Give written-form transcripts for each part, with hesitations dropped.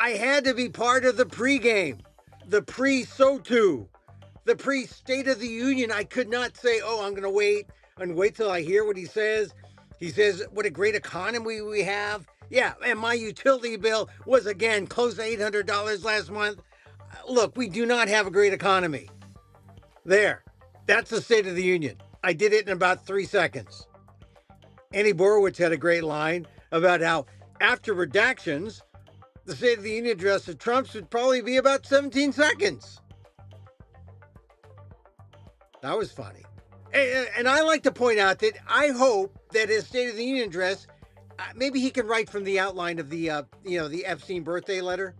I had to be part of the pregame, the pre-SOTU, the pre-State of the Union. I could not say, oh, I'm going to wait and wait till I hear what he says. He says, what a great economy we have. Yeah, and my utility bill was, again, close to $800 last month. Look, we do not have a great economy. There. That's the State of the Union. I did it in about 3 seconds. Annie Borowitz had a great line about how after redactions, the State of the Union address of Trump's would probably be about 17 seconds. That was funny. And I like to point out that I hope that his State of the Union address, maybe he can write from the outline of the, the Epstein birthday letter,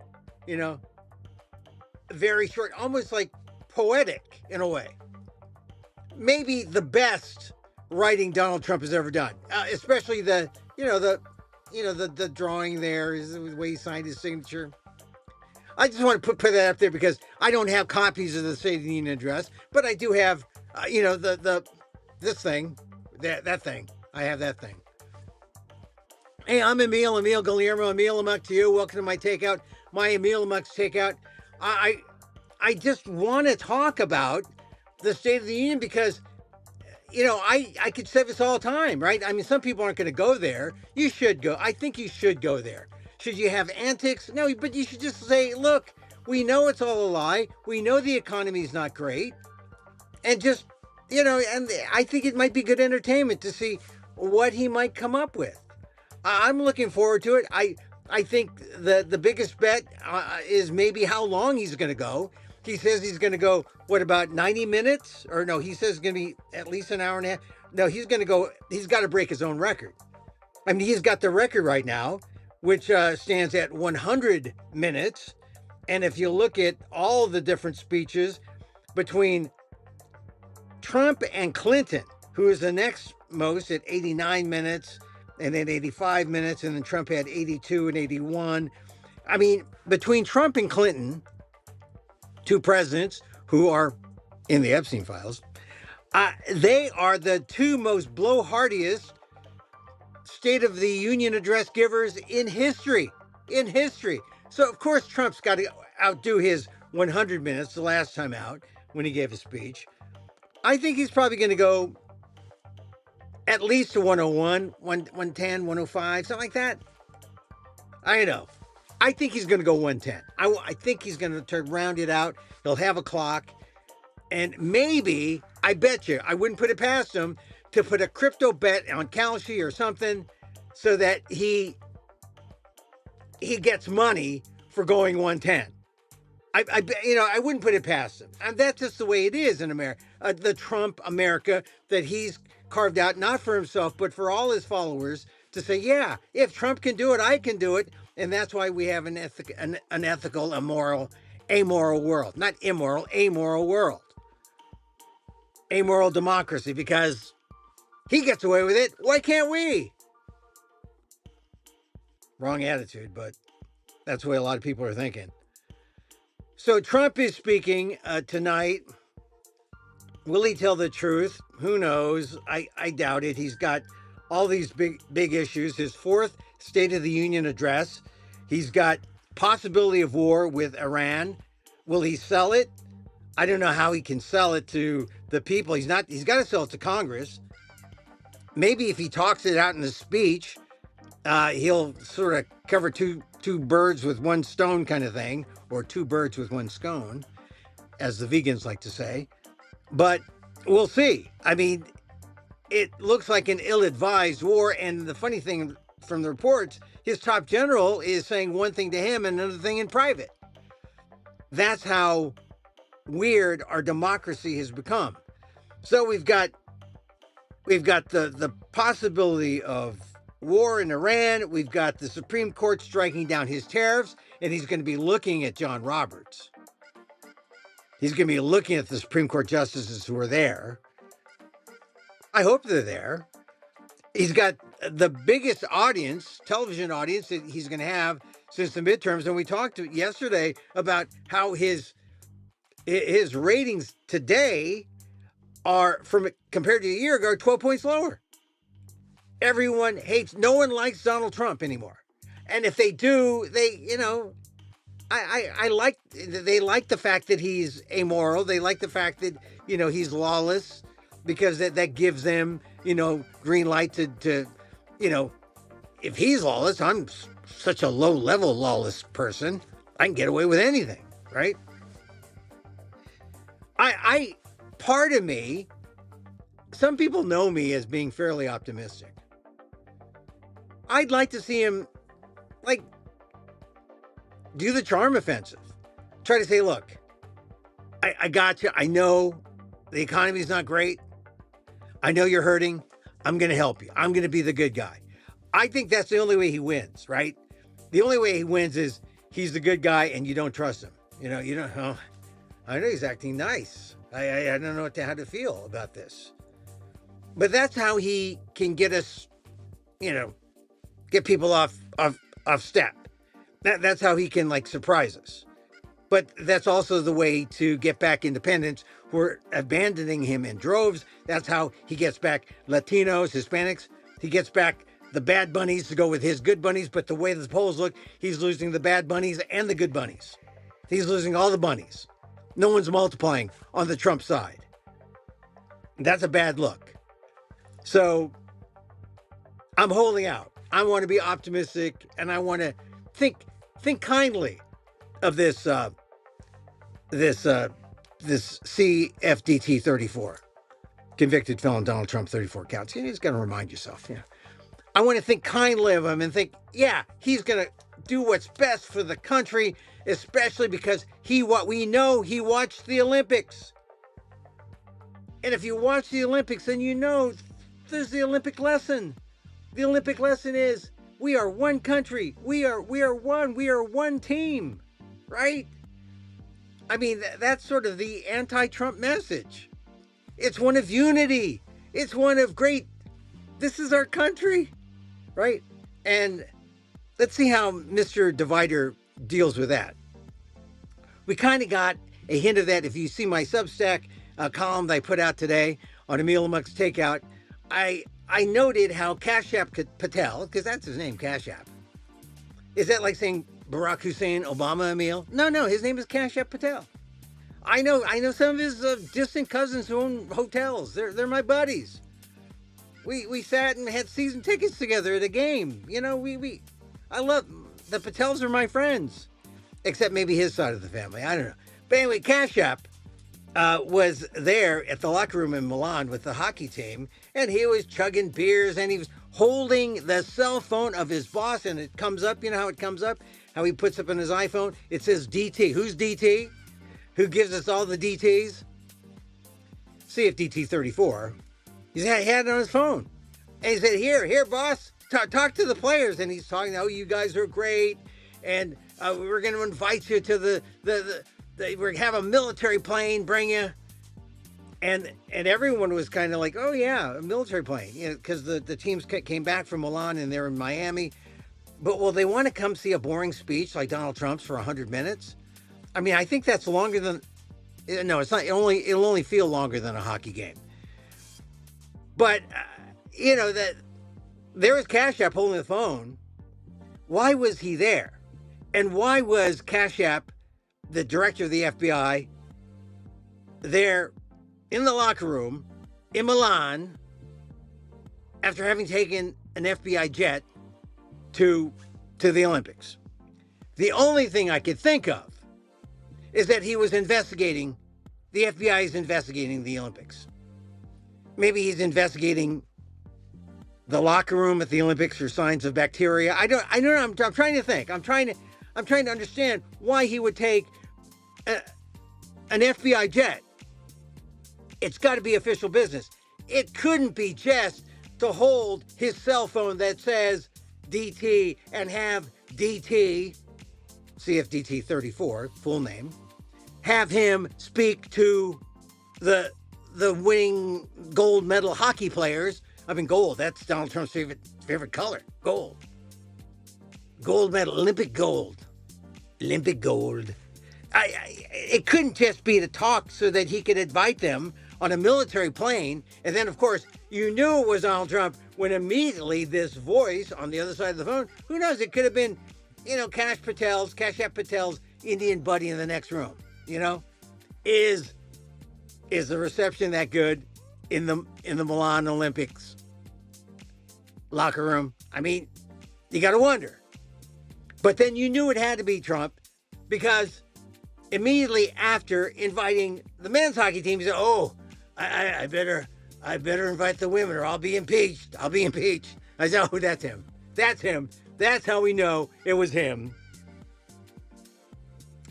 very short, almost like poetic in a way. Maybe the best writing Donald Trump has ever done, especially the drawing there, the way he signed his signature. I just want to put that up there because I don't have copies of the State of the Union address, but I do have, this thing, that thing. I have that thing. Hey, I'm Emil Guillermo, Emil Amok to you. Welcome to my Takeout, my Emil Amok's Takeout. I just want to talk about the State of the Union because, I could say this all the time, right? I mean, some people aren't going to go there. You should go. I think you should go there. Should you have antics? No, but you should just say, look, we know it's all a lie. We know the economy's not great. And just, and I think it might be good entertainment to see what he might come up with. I'm looking forward to it. I think the biggest bet is maybe how long he's going to go. He says he's going to go, what, about 90 minutes? Or no, he says it's going to be at least an hour and a half. No, he's got to break his own record. I mean, he's got the record right now, which stands at 100 minutes. And if you look at all the different speeches between Trump and Clinton, who is the next most at 89 minutes, and then 85 minutes, and then Trump had 82 and 81. I mean, between Trump and Clinton, two presidents who are in the Epstein files, they are the two most blowhardiest State of the Union address givers in history. So, of course, Trump's got to outdo his 100 minutes the last time out when he gave a speech. I think he's probably going to go at least to 101, 110, 105, something like that. I know. I think he's going to go 110. I think he's going to round it out. He'll have a clock. And maybe, I bet you, I wouldn't put it past him to put a crypto bet on Kalshi or something so that he gets money for going 110. I wouldn't put it past him. And that's just the way it is in America. The Trump America that he's carved out, not for himself, but for all his followers to say, yeah, if Trump can do it, I can do it. And that's why we have an ethical, amoral world. Not immoral, amoral world. Amoral democracy, because he gets away with it. Why can't we? Wrong attitude, but that's the way a lot of people are thinking. So Trump is speaking tonight. Will he tell the truth? Who knows? I doubt it. He's got all these big issues. His fourth State of the Union address. He's got possibility of war with Iran. Will he sell it? I don't know how he can sell it to the people. He's got to sell it to Congress. Maybe if he talks it out in a speech, he'll sort of cover two birds with one stone kind of thing, or two birds with one scone, as the vegans like to say. But we'll see. I mean, it looks like an ill-advised war. And the funny thing from the reports, his top general is saying one thing to him and another thing in private. That's how weird our democracy has become. So we've got the possibility of war in Iran. We've got the Supreme Court striking down his tariffs, and he's going to be looking at John Roberts. He's going to be looking at the Supreme Court justices who are there. I hope they're there. He's got the biggest audience, television audience, that he's going to have since the midterms. And we talked yesterday about how his ratings today are, compared to a year ago, 12 points lower. Everyone hates, no one likes Donald Trump anymore. And if they do, I like, they like the fact that he's amoral. They like the fact that, he's lawless, because that gives them, green light to, you know, if he's lawless, I'm such a low level lawless person, I can get away with anything, right? I part of me, some people know me as being fairly optimistic. I'd like to see him, like, do the charm offensive. Try to say, look, I got you. I know the economy's not great. I know you're hurting. I'm going to help you. I'm going to be the good guy. I think that's the only way he wins, right? The only way he wins is he's the good guy and you don't trust him. You don't know. I know he's acting nice. I don't know how to feel about this. But that's how he can get us, get people off step. That's how he can, like, surprise us. But that's also the way to get back independents who are abandoning him in droves. That's how he gets back Latinos, Hispanics. He gets back the bad bunnies to go with his good bunnies. But the way the polls look, he's losing the bad bunnies and the good bunnies. He's losing all the bunnies. No one's multiplying on the Trump side. That's a bad look. So I'm holding out. I want to be optimistic, and I want to think kindly of this CFDT 34, convicted felon Donald Trump, 34 counts. You just got to remind yourself. I want to think kindly of him and think, yeah, he's going to do what's best for the country, especially because we know he watched the Olympics. And if you watch the Olympics, then there's the Olympic lesson. The Olympic lesson is we are one country. We are one team, right? I mean, that's sort of the anti-Trump message. It's one of unity. It's one of this is our country, right? And let's see how Mr. Divider deals with that. We kind of got a hint of that. If you see my Substack column that I put out today on Emil Amok's Takeout, I noted how Cash App Patel, because that's his name, Cash App. Is that like saying Barack Hussein Obama Emil? No, his name is Cash App Patel. I know some of his distant cousins who own hotels. They're my buddies. We sat and had season tickets together at a game. I love, the Patels are my friends, except maybe his side of the family. I don't know. But anyway, Cash App was there at the locker room in Milan with the hockey team, and he was chugging beers, and he was holding the cell phone of his boss, and it comes up. You know how it comes up? How he puts up on his iPhone? It says DT. Who's DT? Who gives us all the DTs? CFDT 34. He had it on his phone. And he said, here, boss, talk to the players. And he's talking, oh, you guys are great. And we're going to invite you to we're going to have a military plane bring you. And everyone was kind of like, oh, yeah, a military plane. Because the teams came back from Milan and they're in Miami. But will they want to come see a boring speech like Donald Trump's for 100 minutes? I mean, I think that's longer than... No, it's not. It'll only feel longer than a hockey game. But, that there was Cash App holding the phone. Why was he there? And why was Cash App, the director of the FBI, there in the locker room in Milan after having taken an FBI jet to the Olympics? The only thing I could think of is that he was investigating, the FBI is investigating the Olympics. Maybe he's investigating the locker room at the Olympics for signs of bacteria. I don't know. I'm trying to think. I'm trying to understand why he would take an FBI jet. It's got to be official business. It couldn't be just to hold his cell phone that says DT and have DT, CFDT 34, full name, have him speak to the winning gold medal hockey players. I mean, gold, that's Donald Trump's favorite color, gold. Gold medal, Olympic gold. It couldn't just be to talk so that he could invite them on a military plane. And then, of course, you knew it was Donald Trump when immediately this voice on the other side of the phone, who knows, it could have been, Cash App Patel's Indian buddy in the next room. You know, is the reception that good in the Milan Olympics locker room? I mean, you got to wonder. But then you knew it had to be Trump, because immediately after inviting the men's hockey team, he said, "Oh, I better invite the women, or I'll be impeached. I'll be impeached." I said, "Oh, that's him. That's him. That's how we know it was him."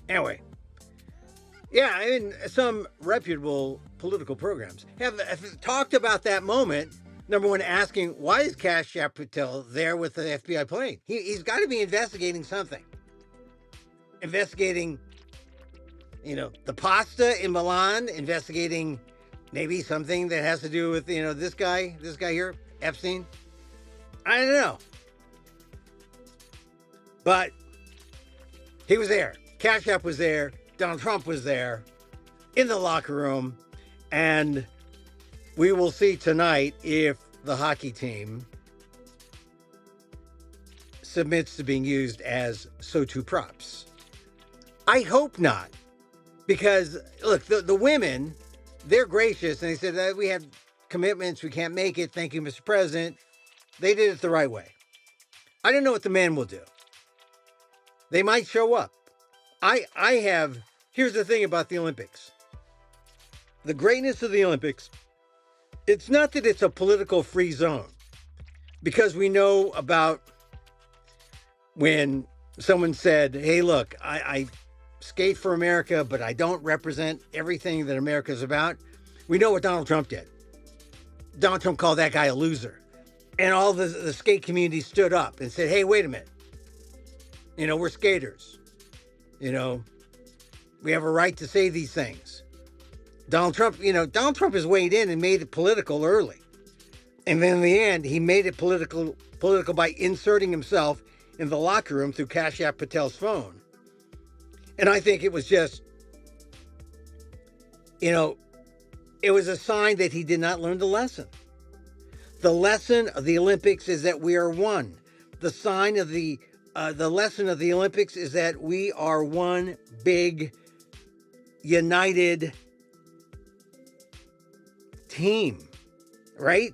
Anyway, yeah, I mean, some reputable political programs have talked about that moment. Number one, asking, why is Kashyap Patel there with the FBI plane? He's got to be investigating something. Investigating, the pasta in Milan, investigating maybe something that has to do with, this guy here, Epstein. I don't know. But he was there. Kashyap was there. Donald Trump was there in the locker room. And we will see tonight if the hockey team submits to being used as SOTU props. I hope not. Because, look, the women, they're gracious. And they said, we have commitments. We can't make it. Thank you, Mr. President. They did it the right way. I don't know what the men will do. They might show up. Here's the thing about the Olympics. The greatness of the Olympics, it's not that it's a political free zone, because we know about when someone said, hey, look, I skate for America, but I don't represent everything that America's about. We know what Donald Trump did. Donald Trump called that guy a loser. And all the skate community stood up and said, hey, wait a minute. We're skaters. We have a right to say these things. Donald Trump has weighed in and made it political early. And then in the end, he made it political by inserting himself in the locker room through Kashyap Patel's phone. And I think it was just, it was a sign that he did not learn the lesson. The lesson of the Olympics is that we are one. The sign of the lesson of the Olympics is that we are one big, united team, right?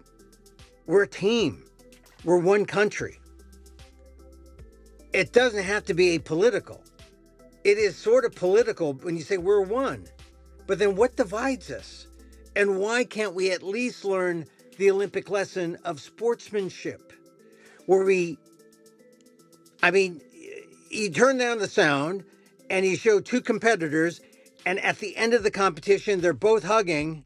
We're a team. We're one country. It doesn't have to be apolitical. It is sort of political when you say we're one. But then what divides us? And why can't we at least learn the Olympic lesson of sportsmanship? Where you turn down the sound and you show two competitors, and at the end of the competition, they're both hugging.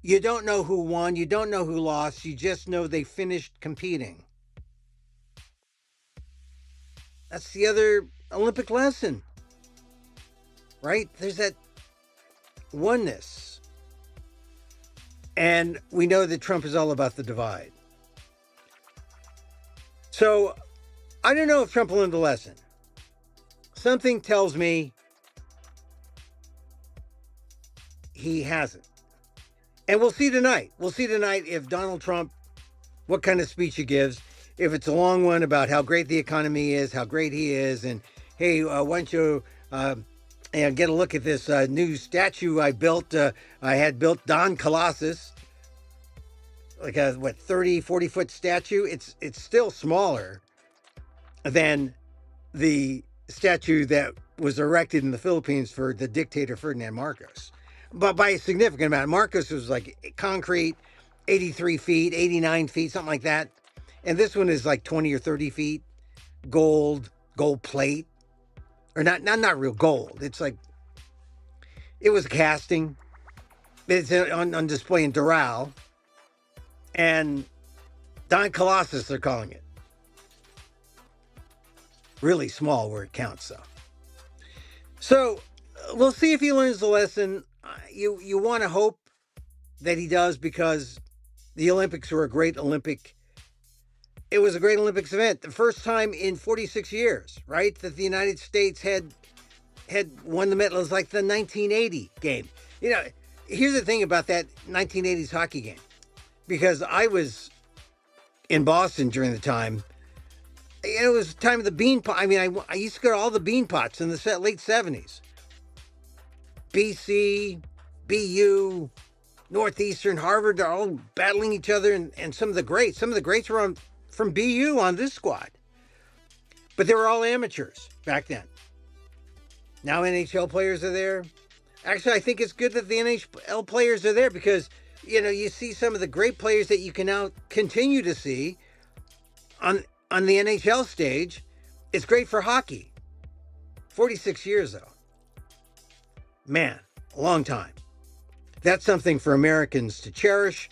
You don't know who won. You don't know who lost. You just know they finished competing. That's the other Olympic lesson, right? There's that oneness. And we know that Trump is all about the divide. So I don't know if Trump learned the lesson. Something tells me he hasn't. And we'll see tonight. We'll see tonight if Donald Trump, what kind of speech he gives. If it's a long one about how great the economy is, how great he is, and hey, why don't you get a look at this new statue I built. I had built Don Colossus, like a 30, 40-foot statue. It's still smaller than the statue that was erected in the Philippines for the dictator Ferdinand Marcos, but by a significant amount. Marcos was like concrete, 83 feet, 89 feet, something like that. And this one is like 20 or 30 feet, gold plate, or not real gold. It's like, it was casting. It's on display in Doral, and Don Colossus, they're calling it. Really small where it counts, though. So we'll see if he learns the lesson. You want to hope that he does, because the Olympics were a great Olympic. It was a great Olympics event. The first time in 46 years, right, that the United States had won the medal. It was like the 1980 game. Here's the thing about that 1980s hockey game, because I was in Boston during the time, It was the time of the bean pot. I mean, I used to go to all the bean pots in the late 70s. BC, BU, Northeastern, Harvard, they're all battling each other, and some of the greats were from BU on this squad. But they were all amateurs back then. Now NHL players are there. Actually, I think it's good that the NHL players are there because, you see some of the great players that you can now continue to see on the NHL stage. It's great for hockey. 46 years, though. Man, a long time. That's something for Americans to cherish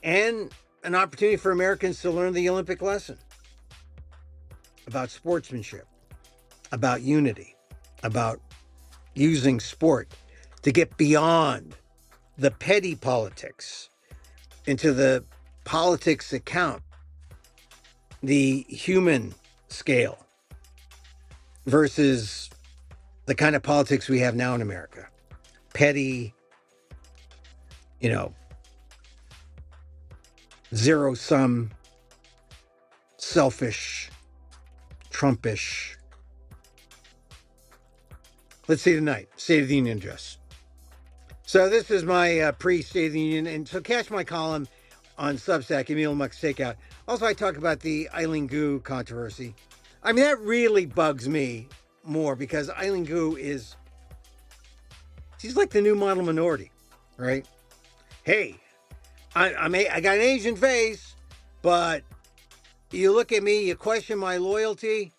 and an opportunity for Americans to learn the Olympic lesson about sportsmanship, about unity, about using sport to get beyond the petty politics into the politics that count, the human scale versus the kind of politics we have now in America. Petty, zero-sum, selfish, Trumpish. Let's see tonight, State of the Union address. So this is my pre-State of the Union, and so catch my column on Substack, Emil Amok's Takeout. Also, I talk about the Eileen Gu controversy. I mean, that really bugs me more because Eileen Gu she's like the new model minority, right? Hey, I got an Asian face, but you look at me, you question my loyalty.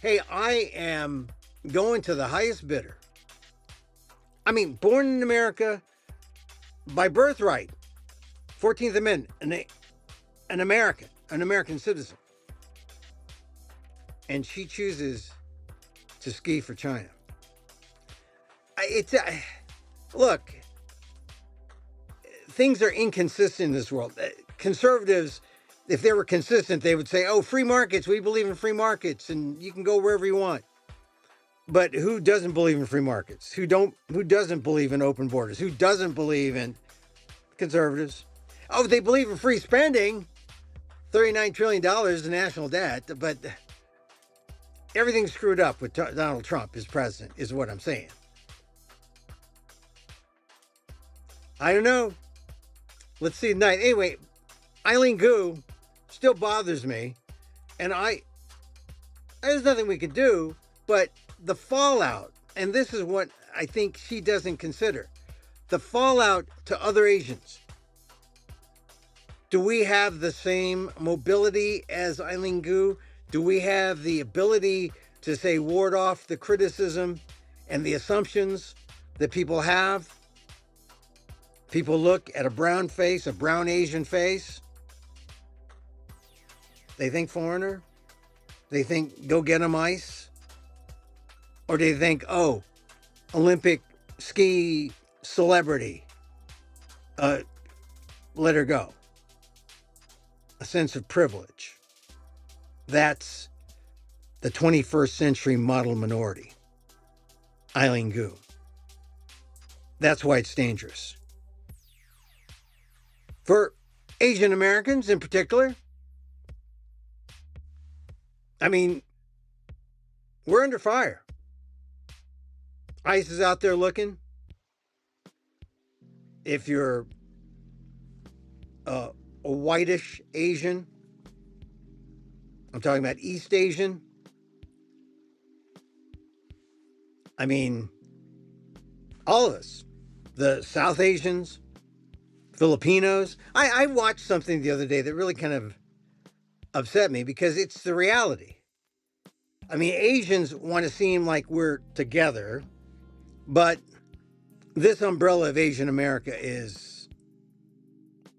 Hey, I am going to the highest bidder. I mean, born in America by birthright, 14th Amendment, an American citizen. And she chooses to ski for China. Look, things are inconsistent in this world. Conservatives, if they were consistent, they would say, oh, free markets, we believe in free markets, and you can go wherever you want. But who doesn't believe in free markets? Who doesn't believe in open borders? Who doesn't believe in conservatives? Oh, they believe in free spending, $39 trillion in national debt, but everything's screwed up with Donald Trump as president, is what I'm saying. I don't know. Let's see tonight. Anyway, Eileen Gu still bothers me, and there's nothing we could do, but the fallout, and this is what I think she doesn't consider, the fallout to other Asians. Do we have the same mobility as Eileen Gu? Do we have the ability to, say, ward off the criticism and the assumptions that people have? People look at a brown face, a brown Asian face. They think foreigner. They think, go get 'em ice. Or do they think, oh, Olympic ski celebrity, let her go. A sense of privilege. That's the 21st century model minority. Eileen Gu. That's why it's dangerous. For Asian Americans in particular, I mean, we're under fire. ICE is out there looking. If you're a whitish Asian, I'm talking about East Asian. I mean, all of us, the South Asians, Filipinos. I watched something the other day that really kind of upset me because it's the reality. I mean, Asians want to seem like we're together, but this umbrella of Asian America is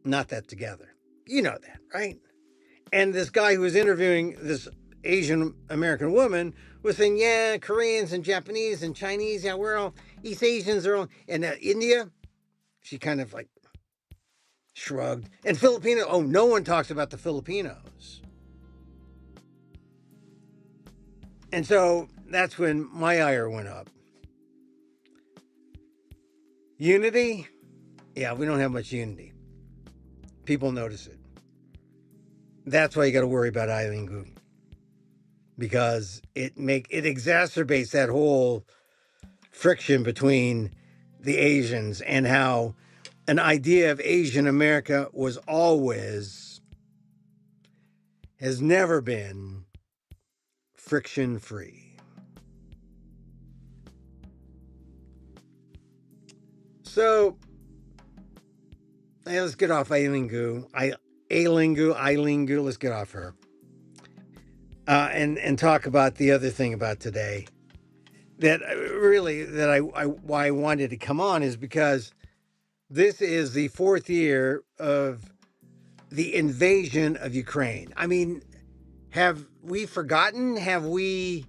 not that together. You know that, right? And this guy who was interviewing this Asian American woman was saying, yeah, Koreans and Japanese and Chinese, yeah, we're all, East Asians are all, and India, she kind of like shrugged. And Filipino, oh, no one talks about the Filipinos. And so that's when my ire went up. Unity? Yeah, we don't have much unity. People notice it. That's why you got to worry about Eileen Gu. because it exacerbates that whole friction between the Asians, and how an idea of Asian America has never been friction free. So, let's get off Ailingu. Ailingu. Let's get off her, and talk about the other thing about today. That really why I wanted to come on is because this is the 4th year of the invasion of Ukraine. I mean, have we forgotten? Have we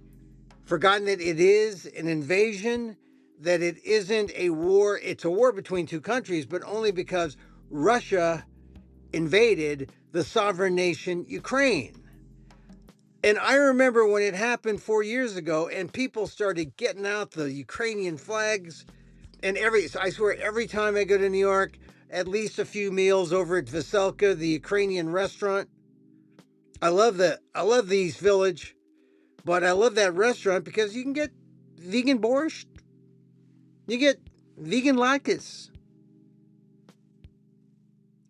forgotten that it is an invasion? That it isn't a war? It's a war between two countries, but only because Russia invaded the sovereign nation Ukraine. And I remember when it happened 4 years ago, and people started getting out the Ukrainian flags, and I swear every time I go to New York, at least a few meals over at Veselka, the Ukrainian restaurant. I love the East Village, but I love that restaurant because you can get vegan borscht, you get vegan latkes,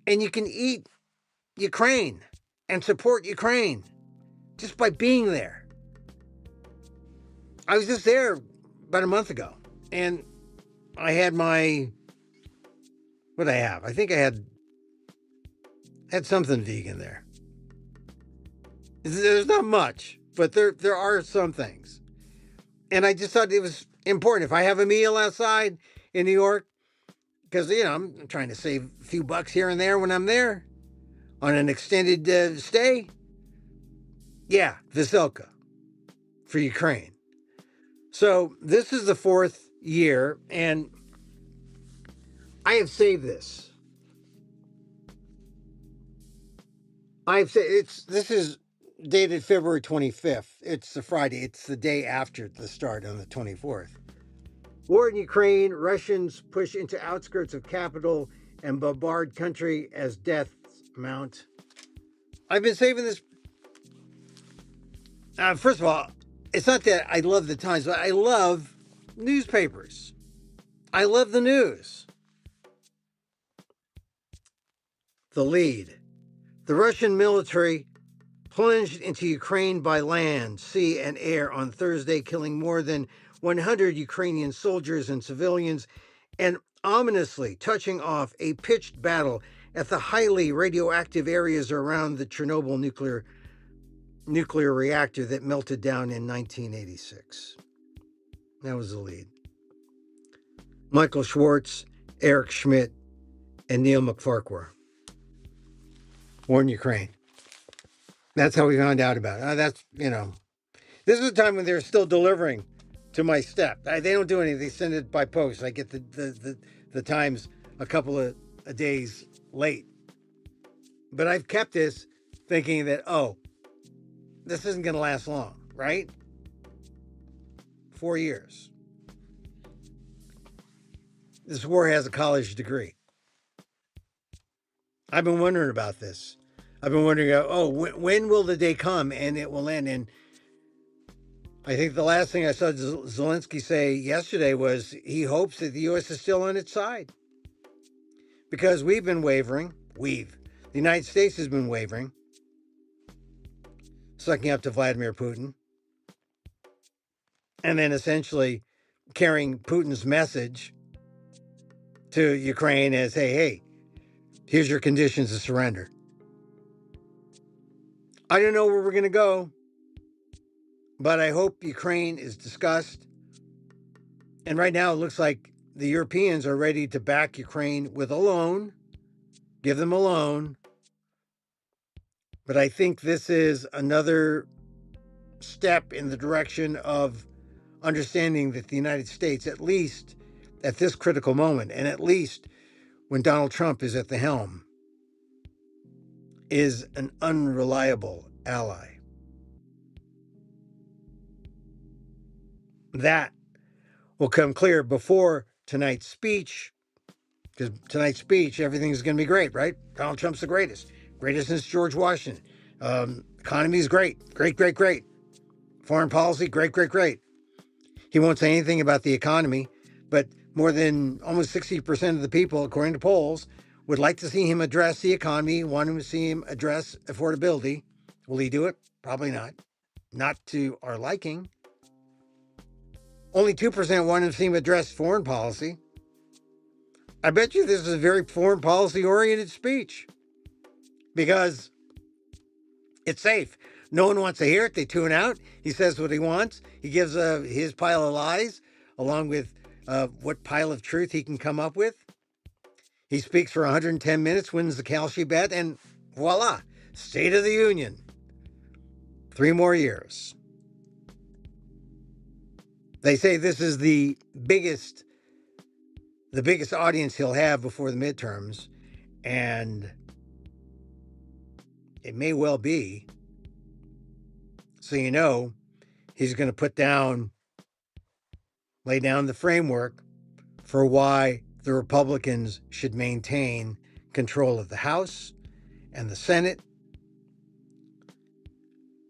and you can eat Ukraine and support Ukraine just by being there. I was just there about a month ago, and I had what I have. I think I had something vegan there. There's not much, but there are some things. And I just thought it was important. If I have a meal outside in New York, because, I'm trying to save a few bucks here and there when I'm there on an extended stay. Yeah, Veselka for Ukraine. So this is the 4th year, and I have saved this. This is dated February 25th. It's the Friday. It's the day after the start on the 24th. War in Ukraine. Russians push into outskirts of capital and bombard country as deaths mount. I've been saving this. First of all, it's not that I love the Times, but I love newspapers. I love the news. The lead. The Russian military plunged into Ukraine by land, sea, and air on Thursday, killing more than 100 Ukrainian soldiers and civilians, and ominously touching off a pitched battle at the highly radioactive areas around the Chernobyl nuclear reactor that melted down in 1986. That was the lead. Michael Schwartz, Eric Schmidt, and Neil McFarquhar. War in Ukraine. That's how we found out about it. This is a time when they're still delivering to my step. They don't do anything. They send it by post. I get the Times a couple of days late. But I've kept this thinking that, this isn't going to last long, right? 4 years. This war has a college degree. I've been wondering about this. I've been wondering, when will the day come and it will end? And I think the last thing I saw Zelensky say yesterday was he hopes that the U.S. is still on its side. Because we've been wavering. The United States has been wavering. Sucking up to Vladimir Putin. And then essentially carrying Putin's message to Ukraine as, hey, here's your conditions of surrender. I don't know where we're going to go, but I hope Ukraine is discussed. And right now it looks like the Europeans are ready to back Ukraine with a loan, give them a loan. But I think this is another step in the direction of understanding that the United States, at least at this critical moment, and at least when Donald Trump is at the helm, is an unreliable ally. That will come clear before tonight's speech, because tonight's speech, everything's going to be great, right? Donald Trump's the greatest since George Washington. Economy is great. Foreign policy, great, great, great. He won't say anything about the economy, but more than almost 60% of the people, according to polls, would like to see him address the economy, want to see him address affordability. Will he do it? Probably not. Not to our liking. Only 2% want to see him address foreign policy. I bet you this is a very foreign policy oriented speech because it's safe. No one wants to hear it. They tune out. He says what he wants. He gives his pile of lies along with what pile of truth he can come up with. He speaks for 110 minutes, wins the Kalshi bet, and voila, State of the Union. 3 more years. They say this is the biggest audience he'll have before the midterms, and it may well be. So you know, he's going to lay down the framework for why the Republicans should maintain control of the House and the Senate.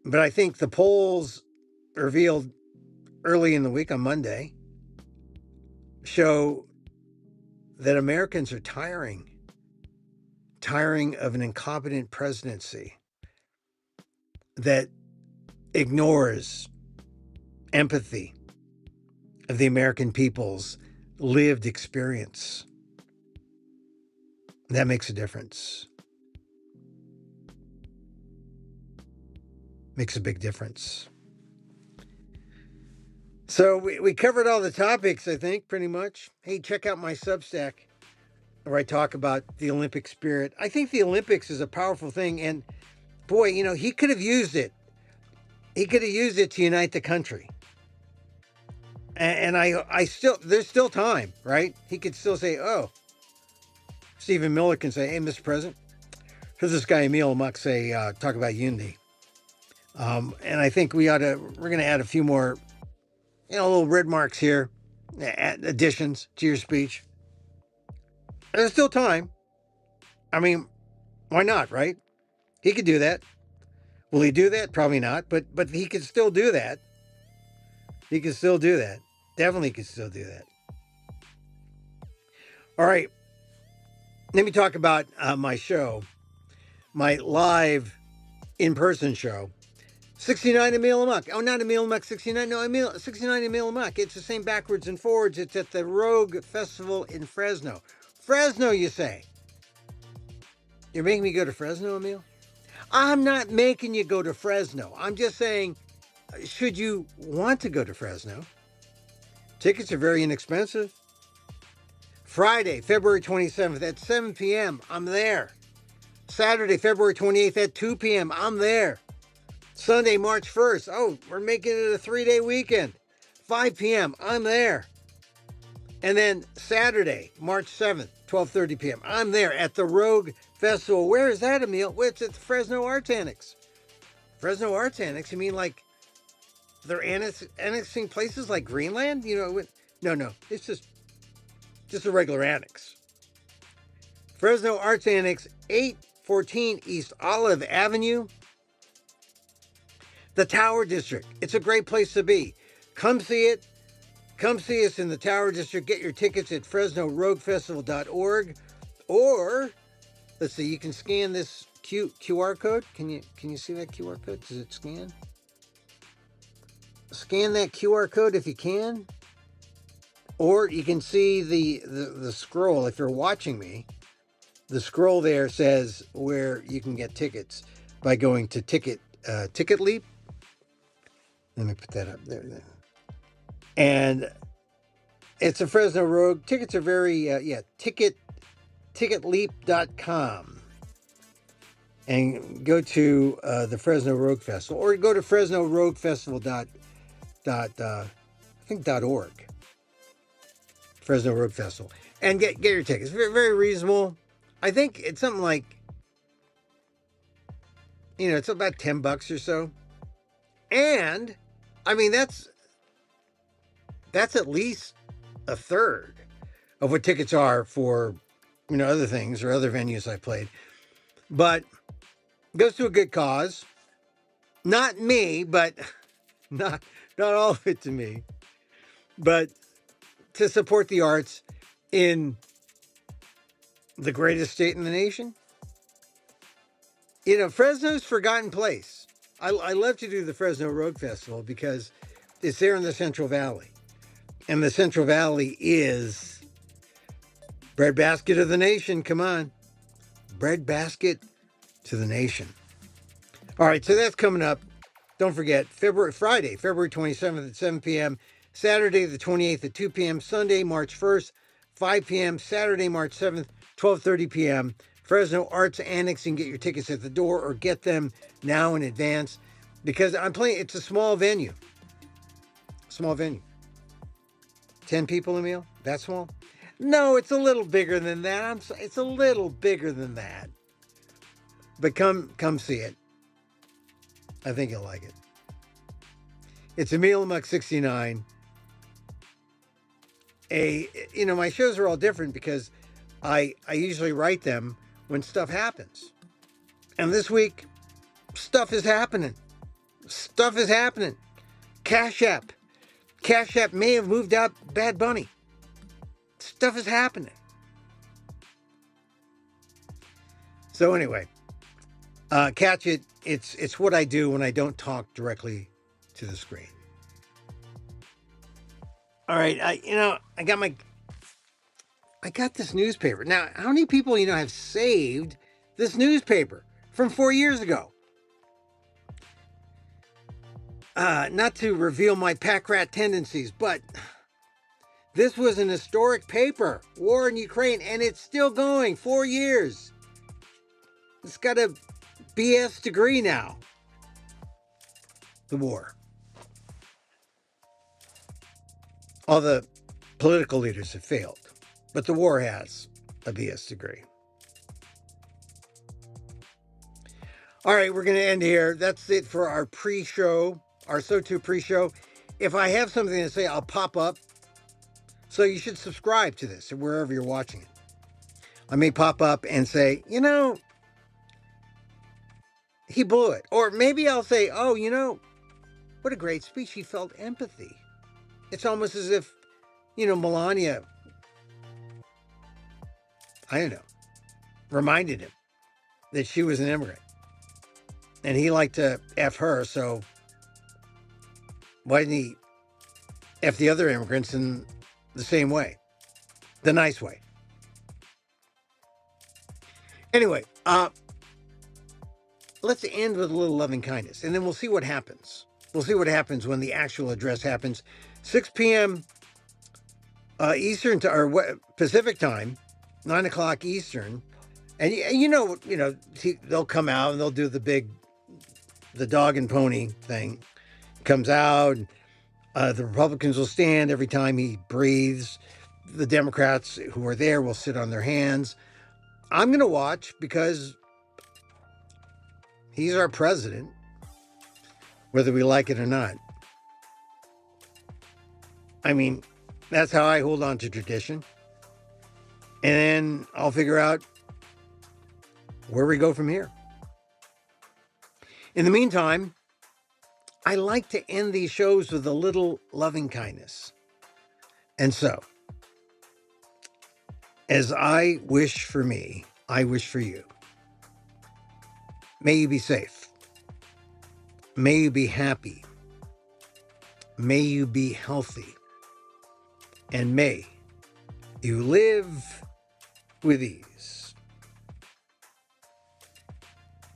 But I think the polls revealed early in the week on Monday show that Americans are tiring of an incompetent presidency that ignores empathy of the American people's lived experience. That makes a difference. Makes a big difference. So we covered all the topics, I think, pretty much. Hey, check out my Substack where I talk about the Olympic spirit. I think the Olympics is a powerful thing. And boy, you know, he could have used it. He could have used it to unite the country. And there's still time, right? He could still say, oh, Stephen Miller can say, hey, Mr. President, here's this guy, Emil Amok, say, talk about unity. And I think we're going to add a few more, little red marks here, additions to your speech. There's still time. I mean, why not, right? He could do that. Will he do that? Probably not, but he could still do that. He could still do that. Definitely could still do that. All right. Let me talk about my show, my live in-person show. 69 Emil Amok. Oh, not Emil Amok 69. No, 69 Emil Amok. It's the same backwards and forwards. It's at the Rogue Festival in Fresno. Fresno, you say? You're making me go to Fresno, Emil? I'm not making you go to Fresno. I'm just saying, should you want to go to Fresno? Tickets are very inexpensive. Friday, February 27th at 7 p.m., I'm there. Saturday, February 28th at 2 p.m., I'm there. Sunday, March 1st, oh, we're making it a 3-day weekend. 5 p.m., I'm there. And then Saturday, March 7th, 12:30 p.m., I'm there at the Rogue Festival. Where is that, Emil? Well, it's at the Fresno Arts Annex. Fresno Arts Annex? You mean like they're annexing places like Greenland? No, it's just a regular annex. Fresno Arts Annex, 814 East Olive Avenue. The Tower District. It's a great place to be. Come see it. Come see us in the Tower District. Get your tickets at FresnoRogueFestival.org. Or, let's see, you can scan this QR code. Can you see that QR code? Does it scan? Scan that QR code if you can. Or you can see the scroll. If you're watching me, the scroll there says where you can get tickets by going to Ticket Leap. Let me put that up there. And it's a Fresno Rogue. Tickets are very, ticketleap.com. And go to the Fresno Rogue Festival. Or go to FresnoRogueFestival.org. Fresno Rogue Festival. And get your tickets. Very, very reasonable. I think it's something like, it's about $10 or so. And, I mean, that's at least a third of what tickets are for, other things or other venues I played. But it goes to a good cause. Not me, but not all of it to me, but to support the arts in the greatest state in the nation. Fresno's forgotten place. I love to do the Fresno Road Festival because it's there in the Central Valley. And the Central Valley is breadbasket of the nation. Come on. Breadbasket to the nation. All right, so that's coming up. Don't forget, Friday, February 27th at 7 p.m., Saturday the 28th at 2 p.m., Sunday, March 1st, 5 p.m., Saturday, March 7th, 12:30 p.m., Fresno Arts Annex. You can get your tickets at the door or get them now in advance because I'm playing, it's a small venue. Small venue. 10 people, Emil? That small? No, it's a little bigger than that. It's a little bigger than that. But come see it. I think you'll like it. It's Emil Amok 69. My shows are all different because I usually write them when stuff happens. And this week, stuff is happening. Stuff is happening. Cash App may have moved out Bad Bunny. Stuff is happening. So anyway, catch it. It's what I do when I don't talk directly to the screen. All right, I got this newspaper. Now, how many people have saved this newspaper from 4 years ago? Not to reveal my pack rat tendencies, but this was an historic paper, War in Ukraine, and it's still going 4 years. It's got a BS degree now. The war. All the political leaders have failed, but the war has a BS degree. All right, we're going to end here. That's it for our pre-show, our SOTU pre-show. If I have something to say, I'll pop up. So you should subscribe to this wherever you're watching it. I may pop up and say, he blew it. Or maybe I'll say, what a great speech. He felt empathy. It's almost as if, Melania, I don't know, reminded him that she was an immigrant. And he liked to F her, so why didn't he F the other immigrants in the same way? The nice way. Anyway, let's end with a little loving kindness, and then we'll see what happens. We'll see what happens when the actual address happens. 6 p.m. Eastern or Pacific time, 9 o'clock Eastern, and they'll come out and they'll do the dog and pony thing. Comes out, the Republicans will stand every time he breathes. The Democrats who are there will sit on their hands. I'm going to watch because he's our president, whether we like it or not. I mean, that's how I hold on to tradition. And then I'll figure out where we go from here. In the meantime, I like to end these shows with a little loving kindness. And so, as I wish for me, I wish for you. May you be safe. May you be happy. May you be healthy. And may you live with ease.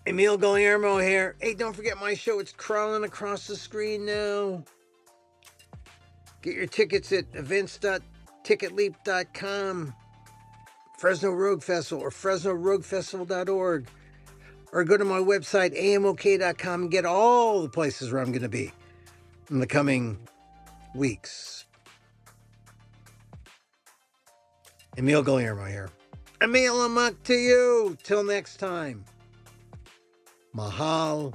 Emil Guillermo here. Hey, don't forget my show. It's crawling across the screen now. Get your tickets at events.ticketleap.com, Fresno Rogue Festival, or FresnoRogueFestival.org. Or go to my website, amok.com, and get all the places where I'm going to be in the coming weeks. Emil Guillermo here. Emil Amok to you. Till next time. Mahal